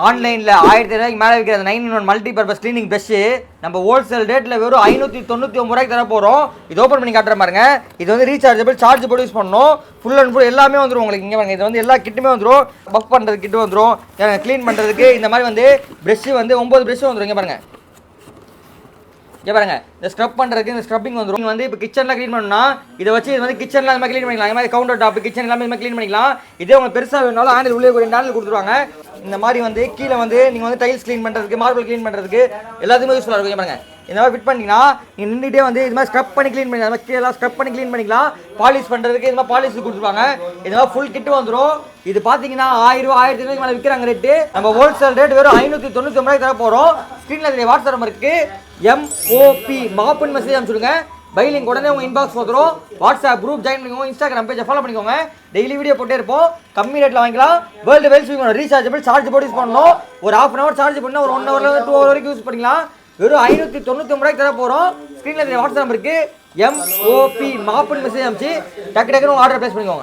ஆன்லைனில் 1000 ரூபாய்க்கு மேலே விற்கிற 9-in-1 multi purpose cleaning brush நம்ம ஹோல்சேல் ரேட்டில் வெறும் 599 ரூபாய்க்கு தர போகிறோம். இது ஓப்பன் பண்ணி காட்டுற பாருங்க. இது வந்து ரீசார்ஜபிள், சார்ஜ் போட்டு யூஸ் பண்ணணும். ஃபுல் அண்ட் ஃபுல் எல்லாமே வந்துடும் உங்களுக்கு. இங்கே பாருங்க, இது வந்து எல்லா கிட்டுமே வந்துடும். பஃப் பண்ணுறது கிட்டு வந்துடும், க்ளீன் பண்ணுறதுக்கு இந்த மாதிரி வந்து ப்ரெஷ்ஷு வந்து 9 ப்ரெஷ்ஷு வந்துடும். இங்கே பாருங்க, இங்கே பாருங்க, இந்த ஸ்க்ரப் பண்ணுறதுக்கு இந்த ஸ்க்ரப்பிங் வந்துடும். வந்து இப்போ கிச்சனில் க்ளீன் பண்ணணும்னா இதை வச்சு இது வந்து கிச்சனில் அந்த மாதிரி க்ளீன் பண்ணிக்கலாம். இந்த மாதிரி கவுண்டர் டாப் கிச்சன் எல்லாமே இந்த மாதிரி க்ளீன் பண்ணிக்கலாம். இதே உங்களுக்கு பெருசாக வேணாலும் ஹேண்டில் உள்ளே ஒரு ஹேண்டில் கொடுத்துருவாங்க. இந்த மாதிரி வந்து கீழே வந்து நீங்கள் வந்து டைல்ஸ் க்ளீன் பண்ணுறதுக்கு, மார்பிள் க்ளீன் பண்ணுறதுக்கு எல்லாத்துக்குமே யூஸ்ஃபுல்லாக இருக்கும். இங்கே பாருங்க, இந்த மாதிரி ஃபிட் பண்ணிங்கன்னா நீங்கள் நின்றுட்டே வந்து இது மாதிரி ஸ்க்ரப் பண்ணி க்ளீன் பண்ணிக்கலாம். கீழே ஸ்க்ரப் பண்ணி க்ளீன் பண்ணிக்கலாம். பாலிஷ் பண்ணுறதுக்கு இது மாதிரி பாலிஷ் கொடுத்துருவாங்க. இது மாதிரி ஃபுல் கிட்டு வந்துடும். இது பார்த்தீங்கன்னா 1000 ரூபா 1000 ரூபாய்க்கு மேலே விற்கிறாங்க ரேட்டு. நம்ம ஹோல்சேல் ரேட் வெறும் 599 ரூபாய்க்கு தர போகிறோம். ஸ்க்ரீனில் இதே வாட்ஸ்அப் நம்பருக்கு MOP மாப்புன்னு மெசேஜ் அனுப்பிச்சுடுங்க. பைலிங் உடனே உங்கள் இன்பாக்ஸ் வந்துடும். வாட்ஸ்அப் குரூப் ஜாயின் பண்ணிக்கோங்க, இன்ஸ்டாகிராம் பேஜை ஃபாலோ பண்ணிக்கோங்க. டெய்லி வீடியோ போட்டே இருப்போம். கம்மி ரேட்டில் வாங்கிக்கலாம். Worldwide use rechargeable, charge போட்டு யூஸ் பண்ணணும். ஒரு ½ hour சார்ஜ் பண்ணால் ஒரு 1 hour 2 hour வரைக்கும் யூஸ் பண்ணிக்கலாம். வெறும் 599 ரூபாய்க்கு தர போகிறோம். ஸ்க்ரீனில் வாட்ஸ்அப் நம்பருக்கு MOP மாப்புன்னு மெசேஜ் அனுப்பிச்சு டக்கு டக்குன்னு ஆர்டர் ப்ளேஸ் பண்ணிக்கோங்க.